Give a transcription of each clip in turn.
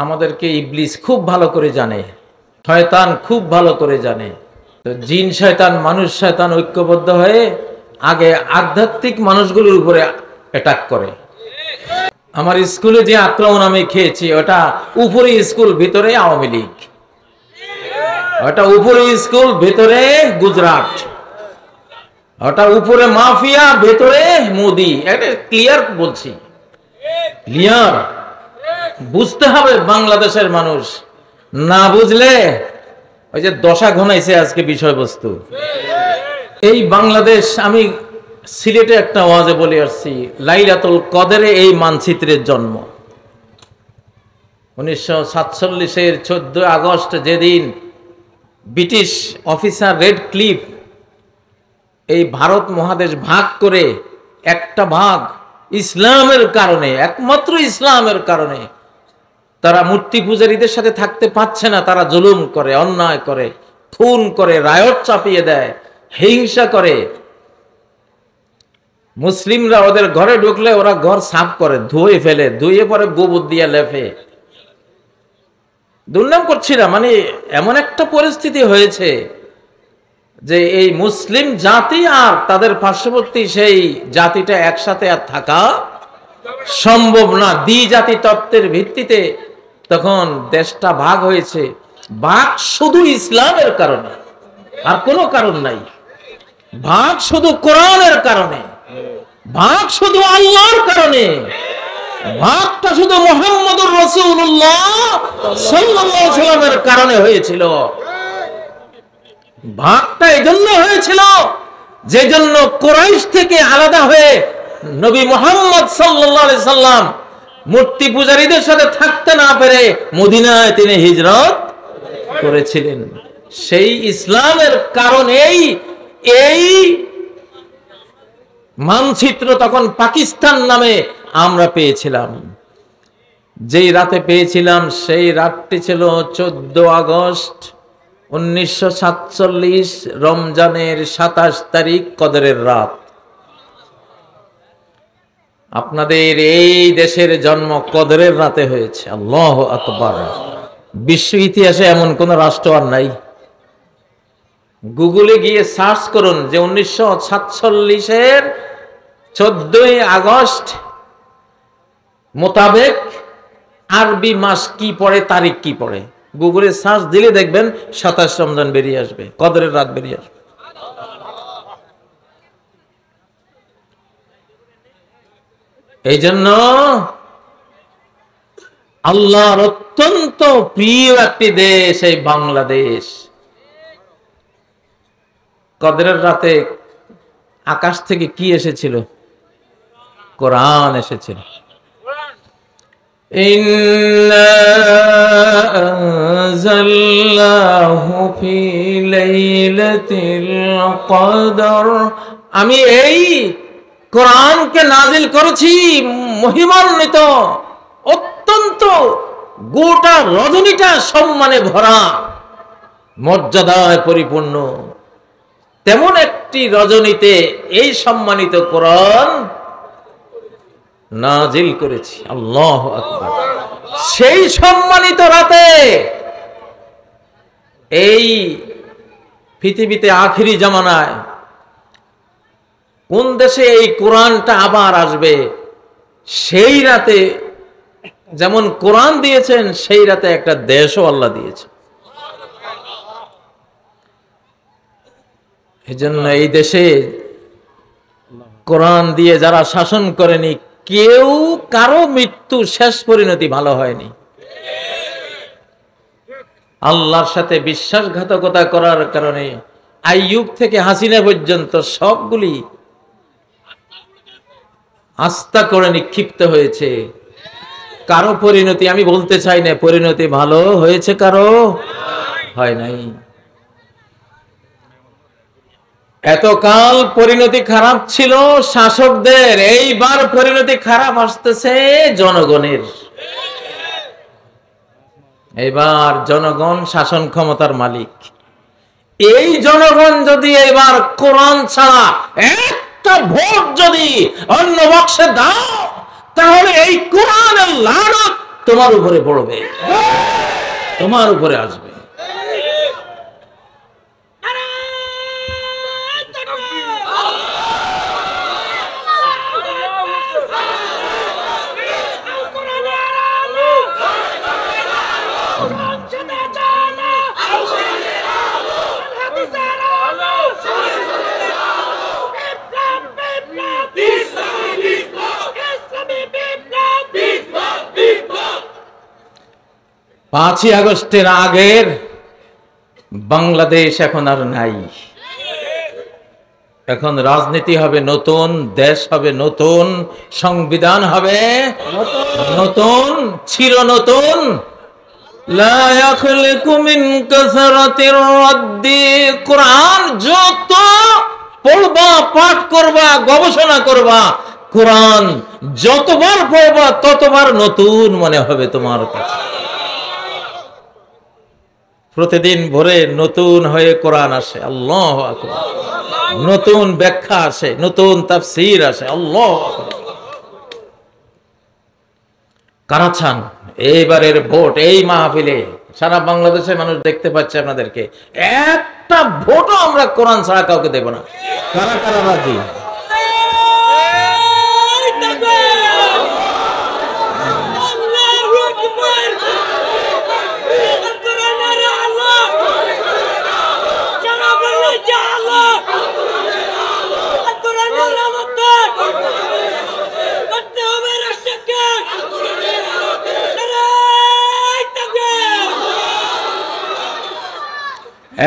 আমাদেরকে ইবলিস খুব ভালো করে জানে, শয়তান খুব ভালো করে জানে। তো জিন শয়তান মানুষ শয়তান ঐক্যবদ্ধ হয়ে আগে আধ্যাত্মিক মানুষগুলোর উপরে অ্যাটাক করে। আমার স্কুলে যে আক্রমণ আমি খেয়েছি ওটা উপরে স্কুল, ভিতরে আওয়ামী লীগ। ওটা উপরে স্কুল, ভিতরে গুজরাট। ওটা উপরে মাফিয়া, ভিতরে মোদি। এটা ক্লিয়ার বলছি, ক্লিয়ার। বুঝতে হবে বাংলাদেশের মানুষ, না বুঝলে ওই যে দশা ঘনাইছে আজকে বিষয়বস্তু। এই বাংলাদেশ, আমি সিলেটে একটা ওয়াজে বলে আসছি, লাইলাতুল কদরে এই মানচিত্রের জন্ম 1947-এর 14 আগস্ট, যেদিন ব্রিটিশ অফিসার রেড ক্লিফ এই ভারত মহাদেশ ভাগ করে, একটা ভাগ ইসলামের কারণে, একমাত্র ইসলামের কারণে তারা মূর্তি পূজারীদের সাথে থাকতে পারছে না। তারা জুলুম করে, অন্যায় করে, খুন করে, রায়ট চাপিয়ে দেয়, হিংসা করে। মুসলিমরা ওদের ঘরে ঢুকলে ওরা ঘর সাফ করে, ধুয়ে ফেলে, ধুয়ে পরে গোবর দিয়ে লেপে। দুর্নাম করছি না, মানে এমন একটা পরিস্থিতি হয়েছে যে এই মুসলিম জাতি আর তাদের পার্শ্ববর্তী সেই জাতিটা একসাথে আর থাকা সম্ভব না। দ্বিজাতি তত্ত্বের ভিত্তিতে তখন দেশটা ভাগ হয়েছে। ভাগ শুধু ইসলামের কারণে, আর কোনো কারণ নাই। ভাগ শুধু কোরআনের কারণে, ভাগ শুধু আল্লাহর কারণে, ভাগটা শুধু মুহাম্মদুর রাসূলুল্লাহ সাল্লাল্লাহু আলাইহি ওয়াসাল্লামের কারণে হয়েছিল। ভাগটা এজন্য হয়েছিল যে জন্য কুরাইশ থেকে আলাদা হয়ে নবী মুহাম্মদ সাল্লাল্লাহু আলাইহি সাল্লাম মূর্তি পূজারীদের সাথে থাকতে না পেরে মদিনায় তিনি হিজরত করেছিলেন। সেই ইসলামের কারণেই এই মানচিত্র তখন পাকিস্তান নামে আমরা পেয়েছিলাম। যেই রাতে পেয়েছিলাম সেই রাতটি ছিল 14 আগস্ট 1947, রমজানের 27 তারিখ, কদরের রাত। আপনাদের এই দেশের জন্ম কদরের রাতে হয়েছে। আল্লাহু আকবার। বিশ্ব ইতিহাসে এমন কোন রাষ্ট্র আর নাই। গুগলে গিয়ে সার্চ করুন যে 1947-এর 14 আগস্ট মোতাবেক আরবি মাস কি পড়ে, তারিখ কি পড়ে। গুগলে সার্চ দিলে দেখবেন 27 রমজান বেরিয়ে আসবে, কদরের রাত বেরিয়ে আসবে। এই জন্য আল্লাহর অত্যন্ত প্রিয় একটি দেশ এই বাংলাদেশ। কদরের রাতে আকাশ থেকে কি এসেছিল? কোরআন এসেছিল। ইন্না আনজালনাহু ফি লাইলাতিল কদর। আমি এই কোরআনকে নাজিল করেছি মহিমান্বিত, অত্যন্ত গোটা রজনীটা সম্মানে ভরা, মর্যাদায় পরিপূর্ণ তেমন একটি রজনীতে এই সম্মানিত কোরআন নাজিল করেছি। আল্লাহু আকবার। সেই সম্মানিত রাতে এই পৃথিবীতে আখিরি জামানায় কোন দেশে এই কোরআনটা আবার আসবে, সেই রাতে যেমন কোরআন দিয়েছেন, সেই রাতে একটা দেশও আল্লাহ দিয়েছে। এই জন্য এই দেশে কোরআন দিয়ে যারা শাসন করেনি, কেউ কারো মৃত্যু শেষ পরিণতি ভালো হয়নি। আল্লাহর সাথে বিশ্বাসঘাতকতা করার কারণে আইয়ুব থেকে হাসিনা পর্যন্ত সবগুলি আস্থা করে নিক্ষিপ্ত হয়েছে। কারো পরিণতি, আমি বলতে চাই না পরিণতি ভালো হয়েছে, কারো হয় নাই। এতকাল পরিণতি খারাপ ছিল শাসকদের, এইবার পরিণতি খারাপ আসতেছে জনগণের। এবার জনগণ শাসন ক্ষমতার মালিক। এই জনগণ যদি এবার কোরআন ছাড়া একটা ভোট যদি অন্য বক্সে দাও, তাহলে এই কোরআনের লানত তোমার উপরে পড়বে, তোমার উপরে আসবে। পাঁচই আগস্টের আগের বাংলাদেশ এখন আর নাই। এখন রাজনীতি হবে নতুন, দেশ হবে নতুন, সংবিধান হবে নতুন, চির নতুন। লা ইয়াখলিকু মিন কাসরাতির রাদ্দি। কোরআন যত পড়বা, পাঠ করবা, গবেষণা করবা, কোরআন যতবার পড়বা ততবার নতুন মনে হবে তোমার কাছে। প্রতিদিন ভোরে নতুন হয়ে কোরআন আসে, আল্লাহু আকবার। নতুন ব্যাখ্যা আসে, নতুন তাফসীর আসে, আল্লাহু আকবার। কারা চান এইবারের ভোট এই মাহফিলে সারা বাংলাদেশের মানুষ দেখতে পাচ্ছে আপনাদেরকে, একটা ভোটও আমরা কোরআন ছাড়া কাউকে দেব না। কারা কারা রাজি?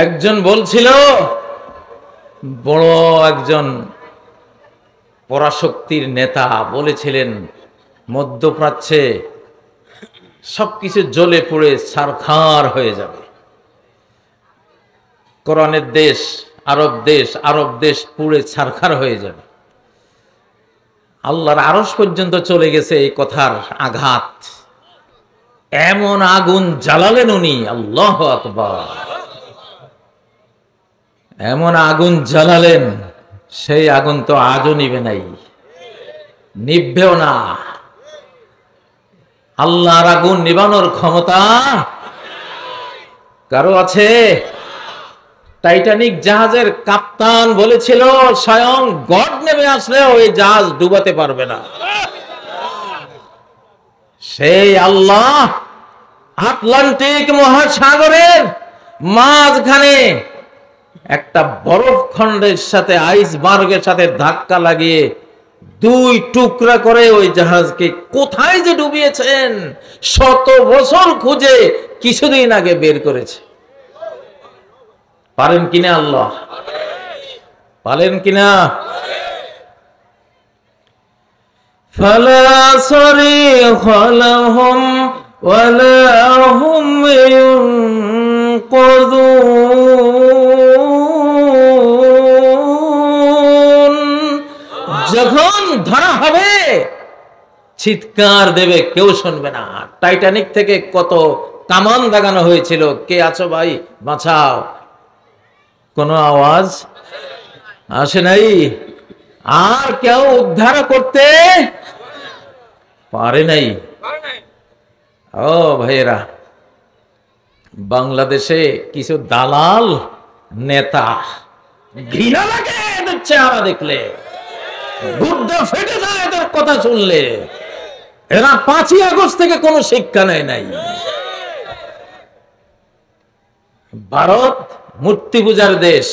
একজন বলছিল, বড় একজন পরাশক্তির নেতা বলেছিলেন, মধ্যপ্রাচ্যে সবকিছু জ্বলে পুড়ে ছারখার হয়ে যাবে। কোরআনের দেশ, আরব দেশ পুড়ে ছারখার হয়ে যাবে। আল্লাহর আরশ পর্যন্ত চলে গেছে এই কথার আঘাত। এমন আগুন জ্বালালেন উনি, আল্লাহু আকবার। এমন আগুন জ্বালালেন, সেই আগুন তো আজও নিবে নাই, নিভবেও না। আল্লাহর আগুন নিবানোর ক্ষমতা কারো আছে? টাইটানিক জাহাজের কাপ্তান বলেছিল, স্বয়ং গড নেমে আসলেও এই জাহাজ ডুবাতে পারবে না। সেই আল্লাহ আটলান্টিক মহাসাগরের মাঝখানে একটা বরফ খণ্ডের সাথে আইসবার্গের সাথে ধাক্কা লাগিয়ে দুই টুকরা করে ওই জাহাজকে কোথায় যে ডুবিয়েছেন, শত বছর খুঁজে কিছুদিন আগে বের করেছে। পারেন কিনা আল্লাহ? পারেন কিনা? ফালা সারিখা লাহুম ওয়ালা হুম ইউনকাযুন। যখন ধরা হবে চিৎকার দেবে, কেউ শুনবে না। টাইটানিক থেকে কত কামান দাগানো হয়েছিল, কে আছো ভাই বাঁচাও, কোনো আওয়াজ আসে নাই। আর কেউ উদ্ধার করতে পারে নাই। ও ভাইয়েরা, বাংলাদেশে কিছু দালাল নেতা, ঘৃণা লাগে এদের চেহারা দেখলে, গুদ্দা ফেটে যায় এদের কথা শুনলে। এরা 5ই আগস্ট থেকে কোনো শিক্ষা নেয় নাই। ভারত মূর্তি পূজার দেশ,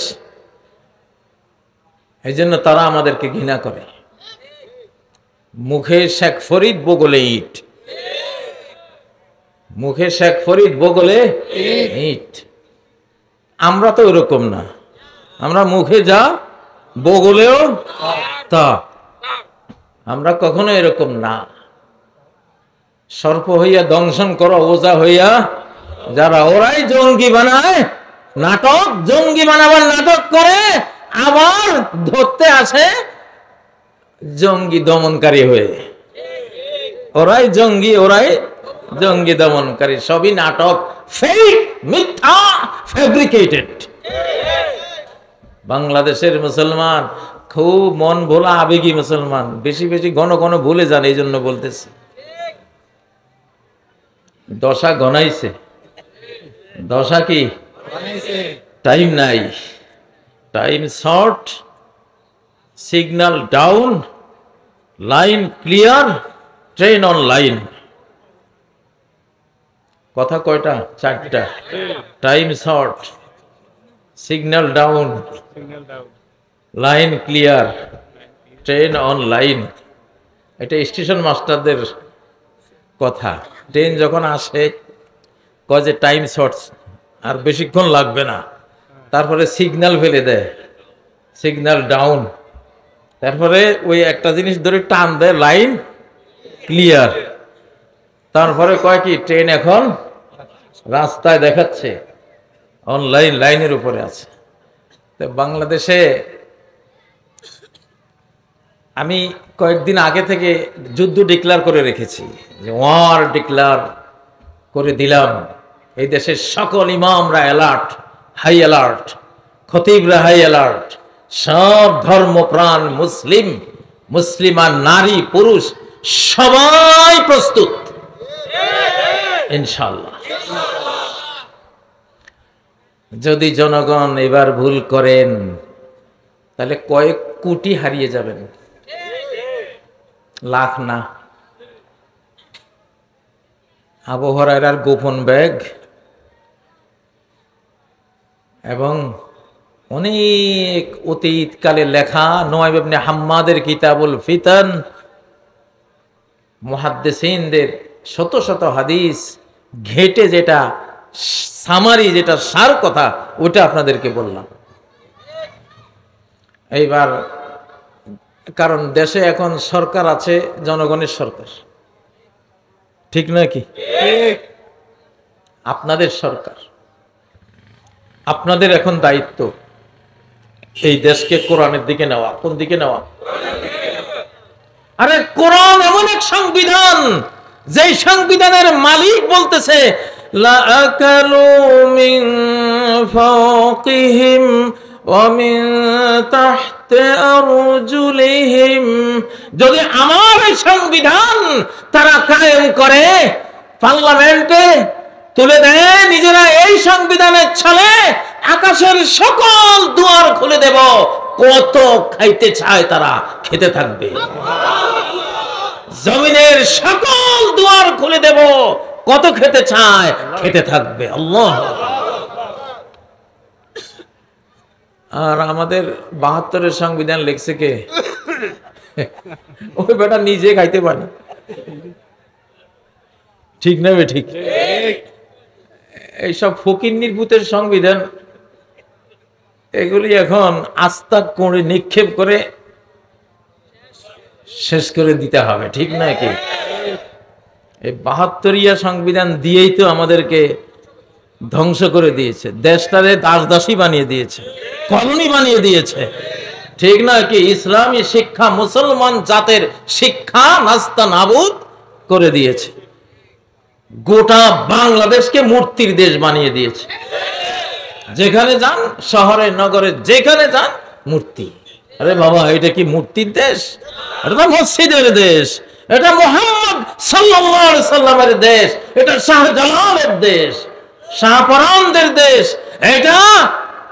এই জন্য তারা আমাদেরকে ঘৃণা করে। মুখে শেখ ফরিদ, বগলে ইট। মুখে শেখ ফরিদ, বগলে ইট। আমরা তো ওরকম না, আমরা মুখে যা বগলেও তা। আমরা কখনো এরকম না। সর্প হইয়া দংশন করো, ওজা হইয়া যারা, ওরাই জঙ্গি বানায় নাটক, জঙ্গি বানাবার নাটক করে, আবার ধরতে আসে জঙ্গি দমনকারী হয়ে। ওরাই জঙ্গি দমনকারী, সবই নাটক, ফেক, মিথ্যা, ফ্যাব্রিকেটেড। বাংলাদেশের মুসলমান খুব মন ভোলা, আবেগী মুসলমান, বেশি বেশি ঘন ঘন ভুলে যান, এই জন্য বলতেছি। দশা গনাইছে, দশা কি টাইম নাই, time short, signal down, line clear, train on line. কথা কয়টা? চারটা। Time short, signal down, line clear, train on line. এটা স্টেশন মাস্টারদের কথা। ট্রেন যখন আসে কয় যে টাইম শর্ট, আর বেশিক্ষণ লাগবে না, তারপরে সিগন্যাল ফেলে দেয়, সিগন্যাল ডাউন, তারপরে ওই একটা জিনিস ধরে টান দেয়, লাইন ক্লিয়ার, তারপরে কয় কি ট্রেন এখন রাস্তায় দেখাচ্ছে, অনলাইন লাইনের উপরে আছে। তো বাংলাদেশে আমি কয়েকদিন আগে থেকে যুদ্ধ ডিক্লেয়ার করে রেখেছি, যে ওয়ার ডিক্লেয়ার করে দিলাম। এই দেশের সকল ইমামরা অ্যালার্ট, হাই অ্যালার্ট, খতিবরা হাই অ্যালার্ট, সব ধর্মপ্রাণ মুসলিম, মুসলিমান নারী পুরুষ সবাই প্রস্তুত ইনশাআল্লাহ। যদি জনগণ এবার ভুল করেন তাহলে কয়েক কোটি হারিয়ে যাবেন, লাখ না। আবু হুরায়রার গোপন ব্যাগ এবং অনেক অতীতকালে লেখা নুআইম ইবনে হাম্মাদের কিতাবুল ফিতান, মুহাদ্দিসিনদের শত শত হাদিস ঘেটে যেটা সামারি, যেটা সার কথা, ওটা আপনাদেরকে বললাম। এইবার কারণ দেশে এখন সরকার আছে জনগণের সরকার, ঠিক নয় কি? আপনাদের সরকার, আপনাদের এখন দায়িত্ব এই দেশকে কোরআনের দিকে নেওয়া। কোন দিকে নেওয়া? আরে কোরআন এমন এক সংবিধান, যেই সংবিধানের মালিক বলতেছে লা আকালু মিন ফাওকিহিম ওয়া মিন তাহতি আরজুলিহিম। যদি আমার এই সংবিধান তারা কায়েম করে, পার্লামেন্টে তুলে দেয়, নিজেরা এই সংবিধানের ছলে আকাশের সকল দুয়ার খুলে দেব, কত খাইতে চায় তারা খেতে থাকবে। জমিনের সকল দুয়ার খুলে দেব, কত খেতে চায় খেতে থাকবে। আল্লাহ। আর আমাদের ৭২-এর সংবিধান লিখছে কে? ওই বেটা নিজে খাইতে পারে, ঠিক না? ঠিক। এইসব ফকিন্নির ভূতের সংবিধান, এগুলি এখন আস্থা করে নিক্ষেপ করে শেষ করে দিতে হবে, ঠিক না? কি এই ৭২ইয়া সংবিধান দিয়েই তো আমাদেরকে ধ্বংস করে দিয়েছে, দেশটারে দাসদাসী বানিয়ে দিয়েছে, কলোনি বানিয়ে দিয়েছে, ঠিক না? কি ইসলামী শিক্ষা, মুসলমান জাতের শিক্ষা নাস্তা নাবুদ করে দিয়েছে, গোটা বাংলাদেশকে মূর্তির দেশ বানিয়ে দিয়েছে। যেখানে যান, শহরে নগরে যেখানে যান, মূর্তি। আরে বাবা, এটা কি মূর্তির দেশ? এটা তো মসজিদের দেশ, এটা মুহাম্মদ সাল্লাল্লাহু আলাইহি সাল্লামের দেশ, এটা শাহজালালের দেশ, শাহপরানদের দেশ, এটা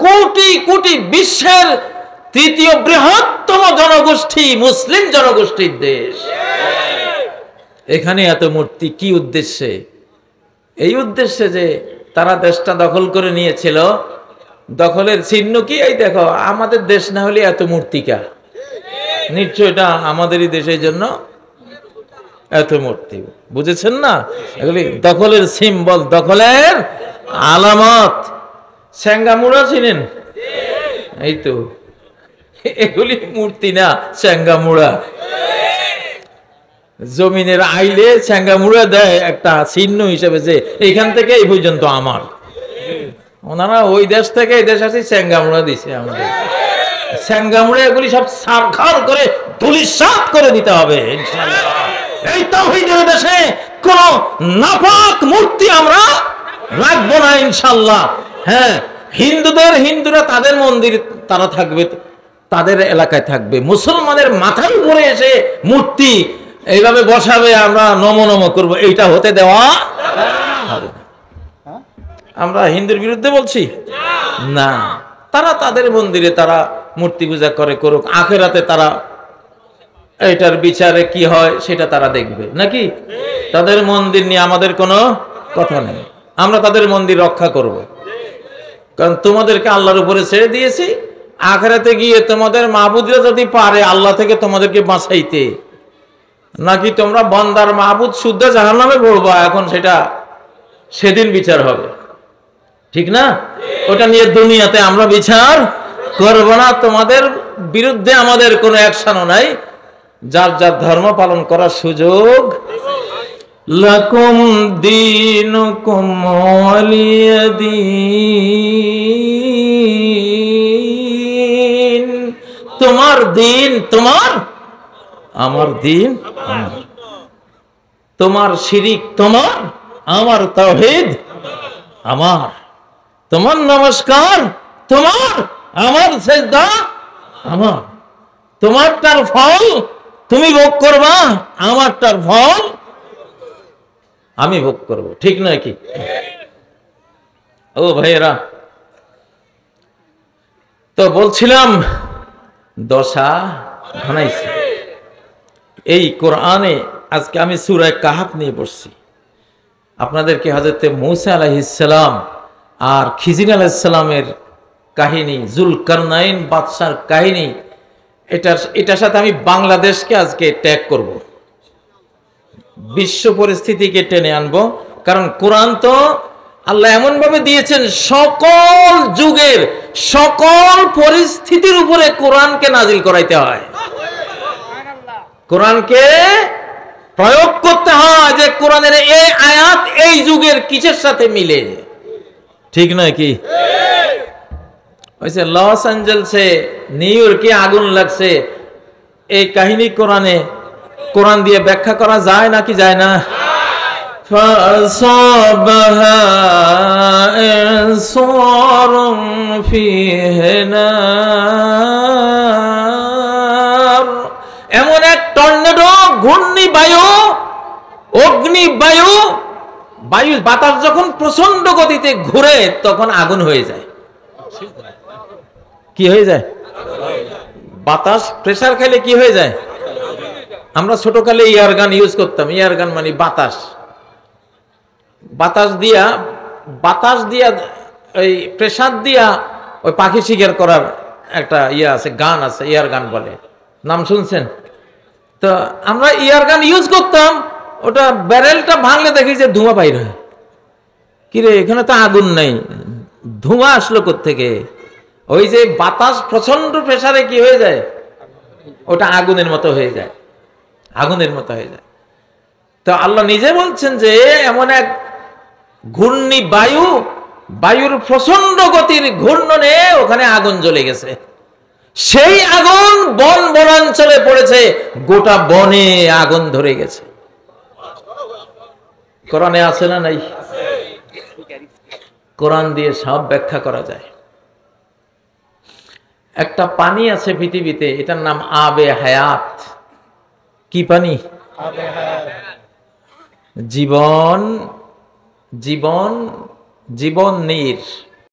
কোটি কোটি বিশ্বের তৃতীয় বৃহত্তম জনগোষ্ঠী, মুসলিম জনগোষ্ঠীর দেশ। এখানে এত মূর্তি কি উদ্দেশ্যে? এই উদ্দেশ্যে যে তারা দেশটা দখল করে নিয়েছিল। দখলের চিহ্ন কি? এই দেখো, আমাদের দেশ না হলে এত মূর্তিকা, নিশ্চয় এটা আমাদেরই দেশের জন্য এত মূর্তি। বুঝেছেন না? এগুলি দখলের সিম্বল, দখলের আলামত। স্যাঙ্গামুড়া চিনেন? এই তো, এগুলি মূর্তি না, স্যাঙ্গামুড়া। জমিনের আইলে স্যাঙ্গামুড়া দেয় একটা চিহ্ন হিসেবে, যে এইখান থেকে এই পর্যন্ত আমার। ওনারা ওই দেশ থেকে এই দেশ আসে স্যাঙ্গামুড়া দিছে আমাদের। স্যাঙ্গামুড়া এগুলি সব সারখার করে ধূলিসাৎ করে দিতে হবে ইনশাআল্লাহ। এই তাওহীদের দেশে কোন নাপাক মূর্তি আমরা রাখবো না ইনশাআল্লাহ। হ্যাঁ, হিন্দুরা তাদের মন্দির তারা থাকবে, তাদের এলাকায় থাকবে। মুসলমানের মাথার উপরে এসে মূর্তি, এইভাবে বসাবে, আমরা নমো নমো করবো, এইটা হতে দেওয়া হবে না। আমরা হিন্দুর বিরুদ্ধে বলছি না, তারা তাদের মন্দিরে তারা মূর্তি পূজা করে, করুক, আখেরাতে তারা এটার বিচারে কি হয় সেটা তারা দেখবে নাকি। তাদের মন্দির নিয়ে আমাদের কোনো কথা নেই, আমরা তাদের মন্দির রক্ষা করব, কারণ তোমাদেরকে আল্লাহর উপরে ছেড়ে দিয়েছি। আখেরাতে গিয়ে তোমাদের মাহবুদরা যদি পারে আল্লাহ থেকে তোমাদেরকে বাঁচাইতে, নাকি তোমরা বান্দার মাহবুদ শুদ্ধ জাহান্নামে পড়বা, এখন সেটা সেদিন বিচার হবে, ঠিক না? ওটা নিয়ে দুনিয়াতে আমরা বিচার করব না। তোমাদের বিরুদ্ধে আমাদের কোনো অ্যাকশনও নাই, যার যার ধর্ম পালন করার সুযোগ। লাকুম দীনুকুম ওয়ালিয়া দীন, তোমার দিন তোমার, আমার দিন আমার, তোমার শিরিক তোমার, আমার তাওহীদ আমার, তোমার নমস্কার তোমার, আমার সিজদা আমার, তোমারটার ফল তুমি ভোগ করবা, আমারটার ফল আমি ভোগ করব, ঠিক নয় কি? ও ভাইয়েরা, তো বলছিলাম দশা ঘনাইছে এই কোরআনে। আজকে আমি সূরা কাহাফ নিয়ে পড়ছি, আপনাদেরকে হযরত মূসা আলাইহিস সালাম আর খিজির আলাইহিস সালামের কাহিনী, জুলকারনাইন বাদশার কাহিনী, এটার সাথে আমি বাংলাদেশকে আজকে ট্যাগ করব, বিশ্ব পরিস্থিতিকে টেনে আনবো। কারণ কোরআন তো আল্লাহ এমন ভাবে দিয়েছেন, সকল যুগের সকল পরিস্থিতির উপরে কোরআনকে নাজিল করাইতে হয়, কোরআনকে প্রয়োগ করতে হয়, যে কোরআনের এই আয়াত এই যুগের কিসের সাথে মিলে, ঠিক নয় কি? ওইসে লস অ্যাঞ্জেলসে নিউ ইয়র্কে আগুন লাগছে, এই কাহিনী কোরআনে, কোরআন দিয়ে ব্যাখ্যা করা যায় নাকি যায় না? فَأَصَابَهَا إِعْصَارٌ فِيهِ نَارٌ, এমন এক টর্নেডো, ঘূর্ণি বায়ু, অগ্নি বায়ু, বায়ু বাতাস যখন প্রচন্ড গতিতে ঘুরে তখন আগুন হয়ে যায়। কি হয়ে যায়? বাতাস প্রেসার খেলে কি হয়ে যায়? আমরা ছোটকালে এয়ার গান ইউজ করতাম, এয়ার গান মানে বাতাস, বাতাস দিয়া ওই প্রেসার দিয়া ওই পাখি শিকার করার একটা ইয়ে আছে, গান আছে, এয়ার গান বলে, নাম শুনছেন তো? আমরা এয়ার গান ইউজ করতাম, ওটা ব্যারেলটা ভাঙলে দেখি যে ধোঁয়া বাইর হয়, কিরে এখানে তো আগুন নেই, ধোঁয়া আসলো কোত্থেকে? ওই যে বাতাস প্রচন্ড প্রেসারে কি হয়ে যায়, ওটা আগুনের মতো হয়ে যায়, আগুনের মতো হয়ে যায়। তো আল্লাহ নিজে বলছেন যে এমন এক ঘূর্ণি বায়ু, বায়ুর প্রচন্ড গতির ঘূর্ণনে ওখানে আগুন জ্বলে গেছে, সেই আগুন বন বনাঞ্চলে পড়েছে, গোটা বনে আগুন ধরে গেছে। কোরআনে আছে না নাই? কোরআন দিয়ে সব ব্যাখ্যা করা যায়। একটা পানি আছে পৃথিবীতে, এটার নাম আবে হায়াত। কি পানি? জীবন, জীবন, জীবন নীর।